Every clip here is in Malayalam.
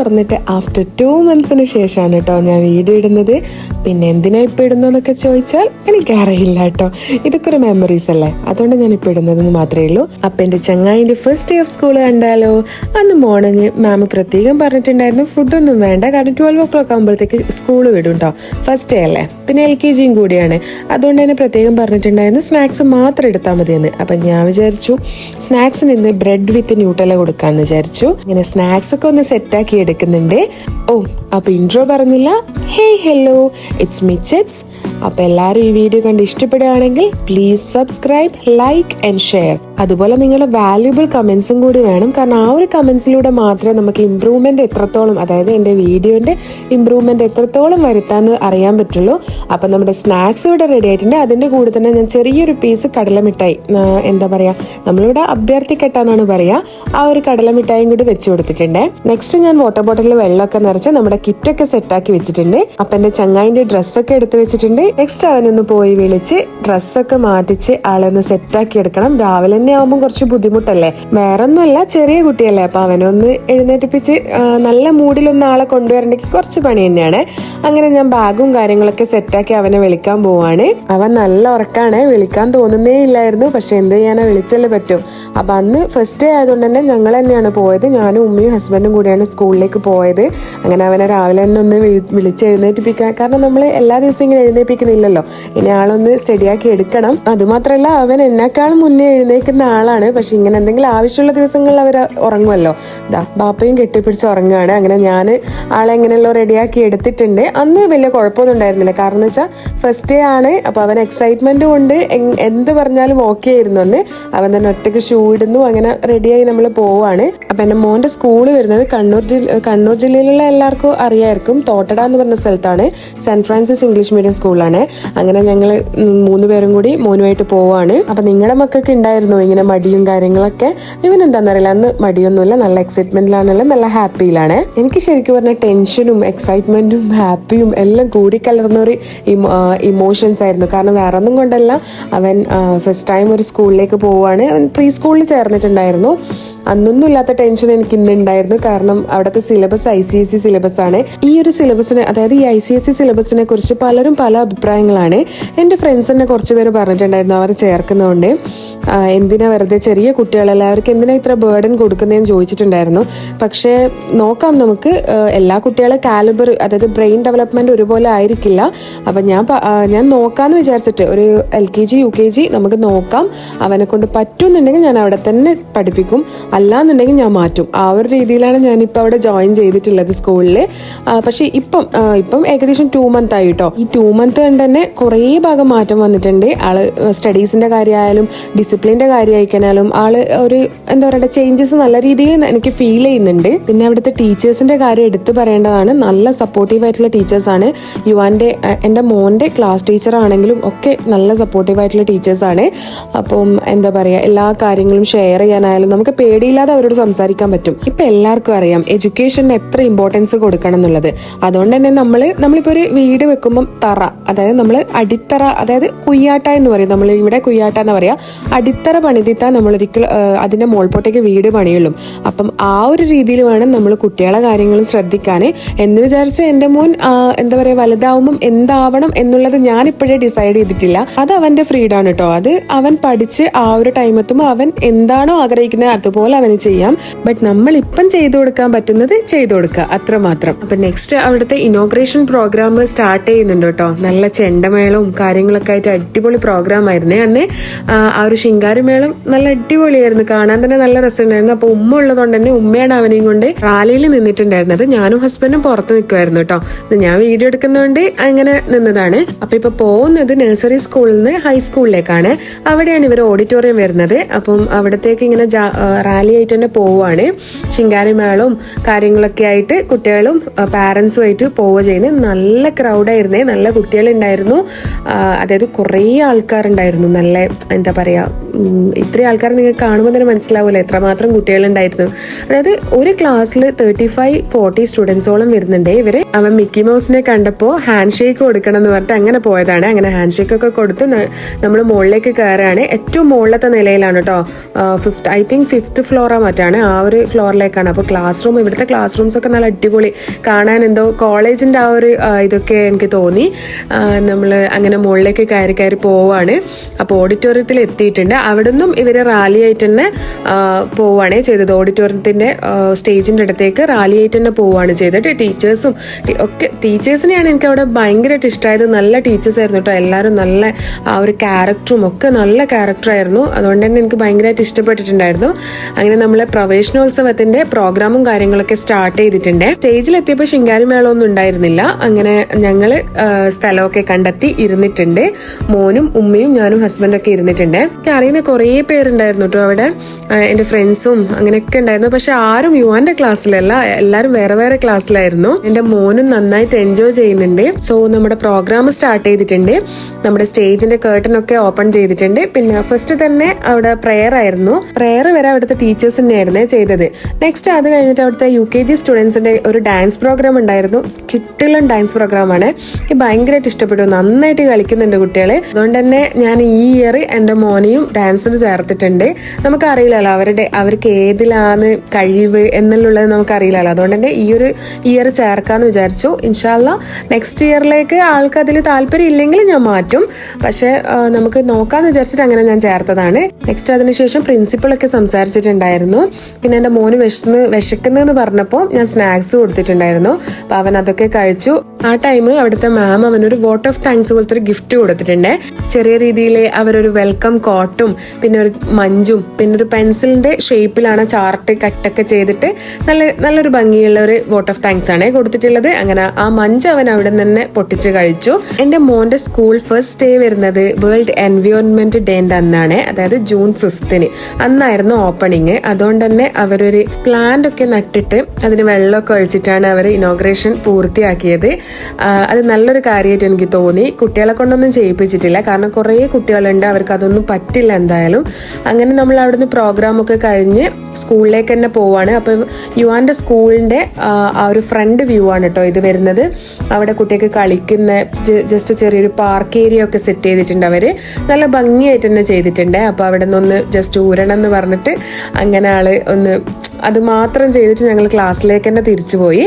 തുറന്നിട്ട് ആഫ്റ്റർ 2 monthsന് ശേഷമാണ് കേട്ടോ ഞാൻ വീഡിയോ ഇടുന്നത്. പിന്നെ എന്തിനാ ഇപ്പം ഇടുന്നതെന്നൊക്കെ ചോദിച്ചാൽ എനിക്കറിയില്ല കേട്ടോ. ഇതൊക്കെ ഒരു മെമ്മറീസ് അല്ലേ, അതുകൊണ്ട് ഞാൻ ഇപ്പം ഇടുന്നതെന്ന് മാത്രമേ ഉള്ളൂ. അപ്പം എൻ്റെ ചങ്ങായിൻ്റെ ഫസ്റ്റ് ഡേ ഓഫ് സ്കൂൾ കണ്ടാലോ. അന്ന് മോർണിംഗ് മാം പ്രത്യേകം പറഞ്ഞിട്ടുണ്ടായിരുന്നു ഫുഡൊന്നും വേണ്ട, കാരണം 12 o'clock ആകുമ്പോഴത്തേക്ക് സ്കൂൾ വിടും കേട്ടോ. ഫസ്റ്റ് ഡേ അല്ലേ, പിന്നെ LKG കൂടിയാണ്. അതുകൊണ്ട് തന്നെ പ്രത്യേകം പറഞ്ഞിട്ടുണ്ടായിരുന്നു സ്നാക്സ് മാത്രം എടുത്താൽ മതിയെന്ന്. അപ്പം ഞാൻ വിചാരിച്ചു സ്നാക്സിന് ഇന്ന് ബ്രെഡ് വിത്ത് ന്യൂട്ടല കൊടുക്കാമെന്ന് വിചാരിച്ചു. ഇങ്ങനെ സ്നാക്സ് ഒക്കെ ഒന്ന് സെറ്റാക്കി എടുക്കുന്നുണ്ട്. അപ്പൊ ഇൻട്രോ പറഞ്ഞില്ല. Hey hello, it's me chits. അപ്പൊ എല്ലാവരും ഈ വീഡിയോ കണ്ട് ഇഷ്ടപ്പെടുകയാണെങ്കിൽ please subscribe, like and share. അതുപോലെ നിങ്ങളുടെ വാല്യുബിൾ കമന്റ്സും കൂടി വേണം, കാരണം ആ ഒരു കമന്റ്സിലൂടെ മാത്രമേ നമുക്ക് ഇമ്പ്രൂവ്മെന്റ് എത്രത്തോളം, അതായത് എൻ്റെ വീഡിയോന്റെ ഇമ്പ്രൂവ്മെന്റ് എത്രത്തോളം വരുത്താന്ന് അറിയാൻ പറ്റുള്ളൂ. അപ്പൊ നമ്മുടെ സ്നാക്സ് ഇവിടെ റെഡി ആയിട്ടുണ്ട്. അതിന്റെ കൂടെ തന്നെ ഞാൻ ചെറിയൊരു പീസ് കടലമിഠായി, എന്താ പറയാ, നമ്മളിവിടെ അഭ്യർത്ഥിക്കട്ടാന്നാണ് പറയാ, ആ ഒരു കടലമിഠായും കൂടി വെച്ചു കൊടുത്തിട്ടുണ്ട്. നെക്സ്റ്റ് ഞാൻ വാട്ടർ ബോട്ടിലിൽ വെള്ളമൊക്കെ നിറച്ച് നമ്മുടെ കിറ്റൊക്കെ സെറ്റാക്കി വെച്ചിട്ടുണ്ട്. അപ്പൊ എന്റെ ചങ്ങായിന്റെ ഡ്രസ്സൊക്കെ എടുത്ത് വെച്ചിട്ടുണ്ട്. നെക്സ്റ്റ് അവനൊന്ന് പോയി വിളിച്ച് ഡ്രസ്സൊക്കെ മാറ്റിച്ച് ആളെ ഒന്ന് സെറ്റാക്കി എടുക്കണം. രാവിലെ തന്നെ ആവുമ്പോൾ കുറച്ച് ബുദ്ധിമുട്ടല്ലേ, വേറൊന്നുമല്ല ചെറിയ കുട്ടിയല്ലേ, അപ്പൊ അവനൊന്ന് എഴുന്നേറ്റിപ്പിച്ച് നല്ല മൂഡിലൊന്ന് ആളെ കൊണ്ടുവരണമെങ്കിൽ കുറച്ച് പണി തന്നെയാണ്. അങ്ങനെ ഞാൻ ബാഗും കാര്യങ്ങളൊക്കെ സെറ്റാക്കി അവനെ വിളിക്കാൻ പോവാണ്. അവൻ നല്ല ഉറക്കാണ്, വിളിക്കാൻ തോന്നുന്നേ ഇല്ലായിരുന്നു, പക്ഷെ എന്ത് ചെയ്യാനാ, വിളിച്ചല്ലേ പറ്റും. അപ്പൊ അന്ന് ഫസ്റ്റ് ഡേ ആയതുകൊണ്ട് തന്നെ ഞങ്ങൾ തന്നെയാണ് പോയത്. ഞാനും ഉമ്മയും ഹസ്ബൻഡും കൂടിയാണ് സ്കൂളിലേക്ക് പോയത്. അങ്ങനെ അവനെ രാവിലെ തന്നെ ഒന്ന് വിളിച്ച് എഴുന്നേറ്റിപ്പിക്കാൻ, കാരണം നമ്മൾ എല്ലാ ദിവസവും ഇങ്ങനെ എഴുന്നേൽപ്പിക്കുന്നില്ലല്ലോ, ഇനി ആളൊന്ന് സ്റ്റഡിയാക്കി എടുക്കണം. അതുമാത്രമല്ല അവൻ എന്നെക്കാളും മുന്നേ എഴുന്നേൽക്കുന്ന ആളാണ്, പക്ഷെ ഇങ്ങനെ എന്തെങ്കിലും ആവശ്യമുള്ള ദിവസങ്ങളിൽ അവർ ഉറങ്ങുമല്ലോ. ബാപ്പയും കെട്ടിപ്പിടിച്ച് ഉറങ്ങുകയാണ്. അങ്ങനെ ഞാൻ ആളെ എങ്ങനെയല്ലോ റെഡിയാക്കി എടുത്തിട്ടുണ്ട്. അന്ന് വലിയ കുഴപ്പമൊന്നും ഉണ്ടായിരുന്നില്ല, കാരണം എന്ന് വെച്ചാൽ ഫസ്റ്റ് ഡേ ആണ്. അപ്പൊ അവൻ എക്സൈറ്റ്മെന്റ് കൊണ്ട് എന്ത് പറഞ്ഞാലും ഓക്കെ ആയിരുന്നു. അന്ന് അവൻ തന്നെ ഒറ്റയ്ക്ക് ഷൂ ഇടുന്നു, അങ്ങനെ റെഡിയായി നമ്മൾ പോവാണ്. അപ്പൊ എൻ്റെ മോന്റെ സ്കൂള് വരുന്നത് കണ്ണൂർ ജില്ലയിലുള്ള എല്ലാവർക്കും അറിയായിരിക്കും, തോട്ടട എന്ന് പറഞ്ഞ സ്ഥലത്താണ്. സെന്റ് ഫ്രാൻസിസ് ഇംഗ്ലീഷ് മീഡിയം സ്കൂളാണ്. അങ്ങനെ ഞങ്ങൾ 3 പേരും കൂടി മോനുമായിട്ട് പോവാണ്. അപ്പൊ നിങ്ങളുടെ മക്കൾക്ക് ഉണ്ടായിരുന്നു ഇങ്ങനെ മടിയും കാര്യങ്ങളൊക്കെ? ഇവനെന്താണെന്നറിയില്ല, അന്ന് മടിയൊന്നുമില്ല, നല്ല എക്സൈറ്റ്മെന്റിലാണല്ലോ, നല്ല ഹാപ്പിയിലാണ്. എനിക്ക് ശരിക്കും പറഞ്ഞാൽ ടെൻഷനും എക്സൈറ്റ്മെന്റും ഹാപ്പിയും എല്ലാം കൂടിക്കലർന്നൊരു ഇമോഷൻസ് ആയിരുന്നു. കാരണം വേറെ ഒന്നും കൊണ്ടല്ല, അവൻ ഫസ്റ്റ് ടൈം ഒരു സ്കൂളിലേക്ക് പോവാണ്. അവൻ പ്രീ സ്കൂളിൽ ചേർന്നിട്ടുണ്ടായിരുന്നു. അന്നൊന്നും ഇല്ലാത്ത ടെൻഷൻ എനിക്ക് ഇന്ന് ഉണ്ടായിരുന്നു, കാരണം അവിടുത്തെ സിലബസ് ICSE സിലബസ് ആണ്. ഈ ഒരു സിലബസിനെ, അതായത് ഈ ICSE സിലബസിനെ കുറിച്ച് പലരും പല അഭിപ്രായങ്ങളാണ്. എൻ്റെ ഫ്രണ്ട്സ് തന്നെ കുറച്ച് പേര് പറഞ്ഞിട്ടുണ്ടായിരുന്നു അവർ ചേർക്കുന്നതുകൊണ്ട് എന്തിനാ വെറുതെ ചെറിയ കുട്ടികളെല്ലാവർക്കും എന്തിനാ ഇത്ര ബേർഡൻ കൊടുക്കുന്നതെന്ന് ചോദിച്ചിട്ടുണ്ടായിരുന്നു. പക്ഷേ നോക്കാം, നമുക്ക് എല്ലാ കുട്ടികളെ കാലിബർ, അതായത് ബ്രെയിൻ ഡെവലപ്മെന്റ് ഒരുപോലെ ആയിരിക്കില്ല. അപ്പം ഞാൻ നോക്കാമെന്ന് വിചാരിച്ചിട്ട് ഒരു LKG UKG നമുക്ക് നോക്കാം. അവനെ കൊണ്ട് പറ്റുമെന്നുണ്ടെങ്കിൽ ഞാൻ അവിടെ തന്നെ പഠിപ്പിക്കും, അല്ലാന്നുണ്ടെങ്കിൽ ഞാൻ മാറ്റും. ആ ഒരു രീതിയിലാണ് ഞാനിപ്പോൾ അവിടെ ജോയിൻ ചെയ്തിട്ടുള്ളത് സ്കൂളിൽ. പക്ഷേ ഇപ്പം ഏകദേശം 2 months ആയിട്ടോ. ഈ 2 months കൊണ്ട് തന്നെ കുറേ ഭാഗം മാറ്റം വന്നിട്ടുണ്ട്. ആള് സ്റ്റഡീസിന്റെ കാര്യമായാലും ഡിസിപ്ലിന്റെ കാര്യമായിക്കാനാലും ആള് ഒരു എന്താ പറയുക ചേഞ്ചസ് നല്ല രീതിയിൽ എനിക്ക് ഫീൽ ചെയ്യുന്നുണ്ട്. പിന്നെ അവിടുത്തെ ടീച്ചേഴ്സിന്റെ കാര്യം എടുത്തു പറയേണ്ടതാണ്. നല്ല സപ്പോർട്ടീവ് ആയിട്ടുള്ള ടീച്ചേഴ്സാണ്. എൻ്റെ മോന്റെ ക്ലാസ് ടീച്ചർ ആണെങ്കിലും ഒക്കെ നല്ല സപ്പോർട്ടീവ് ആയിട്ടുള്ള ടീച്ചേഴ്സാണ്. അപ്പം എന്താ പറയുക, എല്ലാ കാര്യങ്ങളും ഷെയർ ചെയ്യാനായാലും നമുക്ക് പേടിയില്ലാതെ അവരോട് സംസാരിക്കാൻ പറ്റും. ഇപ്പൊ എല്ലാവർക്കും അറിയാം എഡ്യൂക്കേഷന് എത്ര ഇമ്പോർട്ടൻസ് കൊടുക്കണം എന്നുള്ളത്. അതുകൊണ്ട് തന്നെ നമ്മളിപ്പോ ഒരു വീട് വെക്കുമ്പോൾ തറ, അതായത് നമ്മൾ അടിത്തറ, അതായത് കുയ്യാട്ട എന്ന് പറയും, നമ്മൾ ഇവിടെ കുയ്യാട്ട എന്ന് പറയാ. അടിത്തറ പണിതിത്താൽ നമ്മൾ ഒരിക്കലും അതിന്റെ മോൾപോട്ടേക്ക് വീട് പണിയുള്ളൂ. അപ്പം ആ ഒരു രീതിയിൽ വേണം നമ്മൾ കുട്ടികളെ കാര്യങ്ങൾ ശ്രദ്ധിക്കാൻ എന്ന് വിചാരിച്ച് എൻ്റെ മോൻ എന്താ പറയാ വലുതാവുമ്പം എന്താവണം എന്നുള്ളത് ഞാൻ ഇപ്പോഴേ ഡിസൈഡ് ചെയ്തിട്ടില്ല. അത് അവന്റെ ഫ്രീഡാണ് കേട്ടോ. അത് അവൻ പഠിച്ച് ആ ഒരു ടൈം എത്തുമ്പോൾ അവൻ എന്താണോ ആഗ്രഹിക്കുന്നത് അതുപോലെ അവന് ചെയ്യാം. ബട്ട് നമ്മൾ ഇപ്പം ചെയ്തു കൊടുക്കാൻ പറ്റുന്നത് ചെയ്തു കൊടുക്കുക, അത്രമാത്രം. അപ്പൊ നെക്സ്റ്റ് അവിടുത്തെ ഇനോഗ്രേഷൻ പ്രോഗ്രാം സ്റ്റാർട്ട് ചെയ്യുന്നുണ്ട് കേട്ടോ. നല്ല ചെണ്ടമേളവും കാര്യങ്ങളൊക്കെ ആയിട്ട് അടിപൊളി പ്രോഗ്രാം ആയിരുന്നേ അന്ന്. ആ ഒരു ശിങ്കാരിമേളം നല്ല അടിപൊളിയായിരുന്നു, കാണാൻ തന്നെ നല്ല രസമുണ്ടായിരുന്നു. അപ്പൊ ഉമ്മ ഉള്ളതുകൊണ്ട് തന്നെ ഉമ്മയാണ് അവനെയും കൊണ്ട് റാലിയിൽ നിന്നിട്ടുണ്ടായിരുന്നത്. ഞാനും ഹസ്ബൻഡും പുറത്ത് നിൽക്കുമായിരുന്നു കേട്ടോ. ഞാൻ വീഡിയോ എടുക്കുന്നതുകൊണ്ട് അങ്ങനെ നിന്നതാണ്. അപ്പൊ ഇപ്പൊ പോകുന്നത് നഴ്സറി സ്കൂളിൽ നിന്ന് ഹൈസ്കൂളിലേക്കാണ്. അവിടെയാണ് ഇവർ ഓഡിറ്റോറിയം വരുന്നത്. അപ്പം അവിടത്തേക്ക് ഇങ്ങനെ റാലി ആയിട്ട് തന്നെ പോവുകയാണ്. ശിങ്കാരിമേളവും കാര്യങ്ങളൊക്കെ ആയിട്ട് കുട്ടികളും പാരൻസും ആയിട്ട് പോവുക ചെയ്യുന്നത്. നല്ല ക്രൗഡായിരുന്നേ, നല്ല കുട്ടികളുണ്ടായിരുന്നു. അതായത് കുറേ ആൾക്കാരുണ്ടായിരുന്നു. നല്ല എന്താ പറയാ ഇത്രയും ആൾക്കാർ നിങ്ങൾക്ക് കാണുമ്പോൾ തന്നെ മനസ്സിലാവില്ല എത്രമാത്രം കുട്ടികളുണ്ടായിരുന്നു. അതായത് ഒരു ക്ലാസ്സിൽ 35-40 സ്റ്റുഡൻസോളം വരുന്നുണ്ട്. ഇവര് അവൻ മിക്കി മൗസിനെ കണ്ടപ്പോൾ ഹാൻഡ് ഷേക്ക് കൊടുക്കണം എന്ന് പറഞ്ഞിട്ട് അങ്ങനെ പോയതാണ്. അങ്ങനെ ഹാൻഡ് ഷേക്ക് ഒക്കെ കൊടുത്ത് നമ്മൾ മുകളിലേക്ക് കയറുകയാണ്. ഏറ്റവും മുകളിലത്തെ നിലയിലാണ് കേട്ടോ, ഐ തിങ്ക് 5th ഫ്ലോറാ മറ്റാണ്, ആ ഒരു ഫ്ലോറിലേക്കാണ്. അപ്പോൾ ക്ലാസ് റൂം, ഇവിടുത്തെ ക്ലാസ് റൂംസ് ഒക്കെ നല്ല അടിപൊളി, കാണാൻ എന്തോ കോളേജിന്റെ ആ ഒരു ഇതൊക്കെ എനിക്ക് തോന്നി. നമ്മൾ അങ്ങനെ മുകളിലേക്ക് കയറി പോവാണ്. അപ്പോൾ ഓഡിറ്റോറിയത്തിൽ എത്തിയിട്ടുണ്ട്. അവിടെ നിന്നും ഇവര് റാലി ആയിട്ട് തന്നെ പോവുകയാണ് ചെയ്തത്. ഓഡിറ്റോറിയത്തിന്റെ സ്റ്റേജിന്റെ അടുത്തേക്ക് റാലി ആയിട്ട് തന്നെ പോവുകയാണ് ചെയ്തത്. ടീച്ചേഴ്സും ഒക്കെ, ടീച്ചേഴ്സിനെയാണ് എനിക്ക് അവിടെ ഭയങ്കരമായിട്ട് ഇഷ്ടമായത്. നല്ല ടീച്ചേഴ്സ് ആയിരുന്നു കേട്ടോ. എല്ലാവരും നല്ല ആ ഒരു ക്യാരക്ടറും ഒക്കെ നല്ല ക്യാരക്ടറായിരുന്നു. അതുകൊണ്ട് തന്നെ എനിക്ക് ഭയങ്കരമായിട്ട് ഇഷ്ടപ്പെട്ടിട്ടുണ്ടായിരുന്നു. അങ്ങനെ നമ്മളെ പ്രവേശനോത്സവത്തിന്റെ പ്രോഗ്രാമും കാര്യങ്ങളൊക്കെ സ്റ്റാർട്ട് ചെയ്തിട്ടുണ്ട്. സ്റ്റേജിലെത്തിയപ്പോൾ ശിങ്കാരി മേളമൊന്നും ഉണ്ടായിരുന്നില്ല. അങ്ങനെ ഞങ്ങള് സ്ഥലമൊക്കെ കണ്ടെത്തി ഇരുന്നിട്ടുണ്ട്. മോനും ഉമ്മയും ഞാനും ഹസ്ബൻഡും ഒക്കെ ഇരുന്നിട്ടുണ്ട്. എനിക്ക് അറിയുന്ന കുറേ പേരുണ്ടായിരുന്നു കേട്ടോ അവിടെ, എന്റെ ഫ്രണ്ട്സും അങ്ങനെയൊക്കെ ഉണ്ടായിരുന്നു. പക്ഷെ ആരും യുവാന്റെ ക്ലാസ്സിലല്ല, എല്ലാവരും വേറെ വേറെ ക്ലാസ്സിലായിരുന്നു. എന്റെ മോനും നന്നായിട്ട് എൻജോയ് ചെയ്യുന്നുണ്ട്. സോ നമ്മുടെ പ്രോഗ്രാം സ്റ്റാർട്ട് ചെയ്തിട്ടുണ്ട്. നമ്മുടെ സ്റ്റേജിന്റെ കേർട്ടൻ ഒക്കെ ഓപ്പൺ ചെയ്തിട്ടുണ്ട്. പിന്നെ ഫസ്റ്റ് തന്നെ അവിടെ പ്രെയർ ആയിരുന്നു. പ്രെയർ വരെ അവിടുത്തെ ടീച്ചേഴ്സ് തന്നെയായിരുന്നേ ചെയ്തത്. നെക്സ്റ്റ് അത് കഴിഞ്ഞിട്ട് അവിടുത്തെ UKG സ്റ്റുഡൻസിന്റെ ഒരു ഡാൻസ് പ്രോഗ്രാം ഉണ്ടായിരുന്നു. കിട്ടില്ല ഡാൻസ് പ്രോഗ്രാമാണ്. എനിക്ക് ഭയങ്കരമായിട്ട് ഇഷ്ടപ്പെട്ടു. നന്നായിട്ട് കളിക്കുന്നുണ്ട് കുട്ടികൾ. അതുകൊണ്ട് തന്നെ ഞാൻ ഈ ഇയർ എൻ്റെ മോനെയും ഡാൻസിന് ചേർത്തിട്ടുണ്ട്. നമുക്കറിയില്ലല്ലോ അവർക്ക് ഏതിലാണ് കഴിവ് എന്നുള്ളത് നമുക്കറിയില്ലല്ലോ. അതുകൊണ്ട് തന്നെ ഈ ഒരു ഇയർ ചേർക്കാന്ന് വിചാരിച്ചു. ഇൻഷാല്ല നെക്സ്റ്റ് ഇയറിലേക്ക് ആൾക്ക് അതിൽ താല്പര്യം ഇല്ലെങ്കിൽ ഞാൻ മാറ്റും. പക്ഷെ നമുക്ക് നോക്കാന്ന് വിചാരിച്ചിട്ട് അങ്ങനെ ഞാൻ ചേർത്തതാണ്. നെക്സ്റ്റ് അതിനുശേഷം പ്രിൻസിപ്പളൊക്കെ സംസാരിച്ചിട്ടുണ്ടായിരുന്നു. പിന്നെ എൻ്റെ മോന് വിശക്കുന്നതെന്ന് പറഞ്ഞപ്പോൾ ഞാൻ സ്നാക്സ് കൊടുത്തിട്ടുണ്ടായിരുന്നു. അപ്പൊ അവൻ അതൊക്കെ കഴിച്ചു. ആ ടൈം അവിടുത്തെ മാം അവനൊരു വോട്ട് ഓഫ് താങ്ക്സ് പോലത്തെ ഒരു ഗിഫ്റ്റ് കൊടുത്തിട്ടുണ്ട്. ചെറിയ രീതിയിൽ അവരൊരു വെൽക്കം കോട്ടും പിന്നെ ഒരു മഞ്ചും പിന്നെ ഒരു പെൻസിലിന്റെ ഷേപ്പിലാണ് ചാർട്ട് കട്ടൊക്കെ ചെയ്തിട്ട് നല്ലൊരു ഭംഗിയുള്ള ഒരു വോട്ട് ഓഫ് താങ്ക്സ് ആണ് കൊടുത്തിട്ടുള്ളത്. അങ്ങനെ ആ മഞ്ച് അവൻ അവിടെ നിന്ന് പൊട്ടിച്ച് കഴിച്ചു. എൻ്റെ മോന്റെ സ്കൂൾ ഫസ്റ്റ് ഡേ വരുന്നത് വേൾഡ് എൻവയോൺമെന്റ് ഡേന്റെ അന്നാണ്, അതായത് June 5th അന്നായിരുന്നു ഓപ്പണിങ്. അതുകൊണ്ട് തന്നെ അവരൊരു പ്ലാന്റ് ഒക്കെ നട്ടിട്ട് അതിന് വെള്ളമൊക്കെ ഒഴിച്ചിട്ടാണ് അവർ ഇനോഗ്രേഷൻ പൂർത്തിയാക്കിയത്. അത് നല്ലൊരു കാര്യമായിട്ട് എനിക്ക് തോന്നി. കുട്ടികളെ കൊണ്ടൊന്നും ചെയ്യിപ്പിച്ചിട്ടില്ല, കാരണം കുറേ കുട്ടികളുണ്ട്, അവർക്ക് അതൊന്നും പറ്റില്ല എന്തായാലും. അങ്ങനെ നമ്മൾ അവിടുന്ന് പ്രോഗ്രാം ഒക്കെ കഴിഞ്ഞ് സ്കൂളിലേക്ക് തന്നെ പോവാണ്. അപ്പം യുവാന്റെ സ്കൂളിന്റെ ആ ഒരു ഫ്രണ്ട് വ്യൂ ആണ് കേട്ടോ ഇത് വരുന്നത്. അവിടെ കുട്ടികൾക്ക് കളിക്കുന്ന ജസ്റ്റ് ചെറിയൊരു പാർക്ക് ഏരിയ ഒക്കെ സെറ്റ് ചെയ്തിട്ടുണ്ട്. അവര് നല്ല ഭംഗിയായിട്ട് തന്നെ ചെയ്തിട്ടുണ്ട്. അപ്പൊ അവിടെ നിന്നൊന്ന് ജസ്റ്റ് ഊരണം എന്ന് പറഞ്ഞിട്ട് അങ്ങനെ ഒന്ന് അത് മാത്രം ചെയ്തിട്ട് ഞങ്ങൾ ക്ലാസ്സിലേക്ക് തന്നെ തിരിച്ചു പോയി.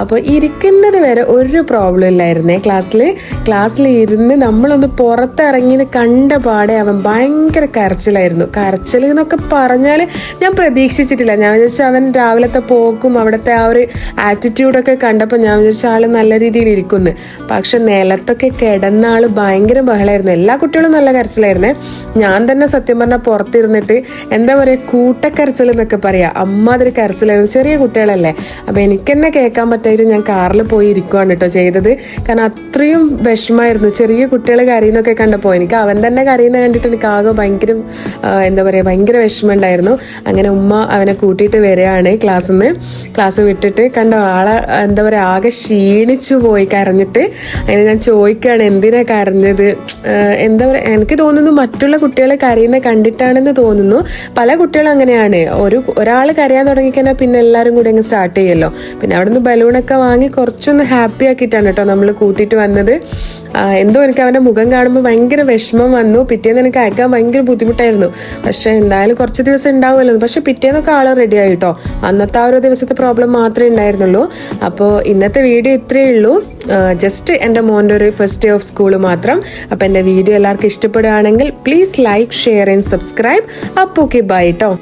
അപ്പോൾ ഇരിക്കുന്നത് വരെ ഒരു പ്രോബ്ലം ഇല്ലായിരുന്നേ. ക്ലാസ്സിൽ ഇരുന്ന് നമ്മളൊന്ന് പുറത്തിറങ്ങി കണ്ട പാടെ അവൻ ഭയങ്കര കരച്ചിലായിരുന്നു. കരച്ചിൽ എന്നൊക്കെ പറഞ്ഞാൽ ഞാൻ പ്രതീക്ഷിച്ചിട്ടില്ല. ഞാൻ വിചാരിച്ച അവൻ രാവിലത്തെ പോക്കും അവിടുത്തെ ആ ഒരു ആറ്റിറ്റ്യൂഡൊക്കെ കണ്ടപ്പോൾ ഞാൻ വിചാരിച്ച ആള് നല്ല രീതിയിൽ ഇരിക്കുന്നു. പക്ഷെ നിലത്തൊക്കെ കിടന്ന ആള് ഭയങ്കര ബഹളമായിരുന്നു. എല്ലാ കുട്ടികളും നല്ല കരച്ചിലായിരുന്നേ. ഞാൻ തന്നെ സത്യം പറഞ്ഞാൽ പുറത്തിരുന്നിട്ട് എന്താ പറയുക, കൂട്ടക്കരച്ചിൽ എന്നൊക്കെ പറയാം, അമ്മാതിരി കരച്ചിലായിരുന്നു. ചെറിയ കുട്ടികളല്ലേ, അപ്പൊ എനിക്ക് തന്നെ കേൾക്കാൻ പറ്റായിട്ട് ഞാൻ കാറിൽ പോയി ഇരിക്കുവാണ് കേട്ടോ ചെയ്തത്. കാരണം അത്രയും വിഷമായിരുന്നു. ചെറിയ കുട്ടികൾ കരയുന്നൊക്കെ കണ്ടപ്പോൾ എനിക്ക് അവൻ തന്നെ കരയുന്ന കണ്ടിട്ട് എനിക്ക് ആകെ ഭയങ്കര എന്താ പറയുക, ഭയങ്കര വിഷമമുണ്ടായിരുന്നു. അങ്ങനെ ഉമ്മ അവനെ കൂട്ടിയിട്ട് വരികയാണ് ക്ലാസ് വിട്ടിട്ട്. കണ്ടോ ആളെ എന്താ പറയുക, ആകെ ക്ഷീണിച്ചു പോയി കരഞ്ഞിട്ട്. അങ്ങനെ ഞാൻ ചോദിക്കുകയാണ് എന്തിനാ കരഞ്ഞത്. എന്താ പറയുക, എനിക്ക് തോന്നുന്നു മറ്റുള്ള കുട്ടികളെ കരയുന്ന കണ്ടിട്ടാണെന്ന് തോന്നുന്നു. പല കുട്ടികളും അങ്ങനെയാണ്, ഒരാൾ കരയാൻ തുടങ്ങിക്കഴിഞ്ഞാൽ പിന്നെ എല്ലാവരും കൂടി അങ്ങ് സ്റ്റാർട്ട് ചെയ്യുമല്ലോ. പിന്നെ അവിടെ നിന്ന് ബലൂണൊക്കെ വാങ്ങി കുറച്ചൊന്ന് ഹാപ്പി ആക്കിയിട്ടാണ് കേട്ടോ നമ്മൾ കൂട്ടിയിട്ട് വന്നത്. എന്തോ എനിക്ക് അവൻ്റെ മുഖം കാണുമ്പോൾ ഭയങ്കര വിഷമം വന്നു. പിറ്റേന്ന് എനിക്ക് അയക്കാൻ ഭയങ്കര ബുദ്ധിമുട്ടായിരുന്നു. പക്ഷെ എന്തായാലും കുറച്ച് ദിവസം ഉണ്ടാവുമല്ലോ. പക്ഷെ പിറ്റേന്നൊക്കെ ആൾ റെഡി ആയിട്ടോ. അന്നത്തെ ആ ഒരു ദിവസത്തെ പ്രോബ്ലം മാത്രമേ ഉണ്ടായിരുന്നുള്ളൂ. അപ്പോൾ ഇന്നത്തെ വീഡിയോ ഇത്രയേ ഉള്ളൂ. ജസ്റ്റ് എൻ്റെ മോൻ്റെ ഒരു ഫസ്റ്റ് ഡേ ഓഫ് സ്കൂൾ മാത്രം. അപ്പോൾ എൻ്റെ വീഡിയോ എല്ലാവർക്കും ഇഷ്ടപ്പെടുകയാണെങ്കിൽ please like, share and subscribe. അപ്പോൾ ഓക്കെ, ബൈ കേട്ടോ.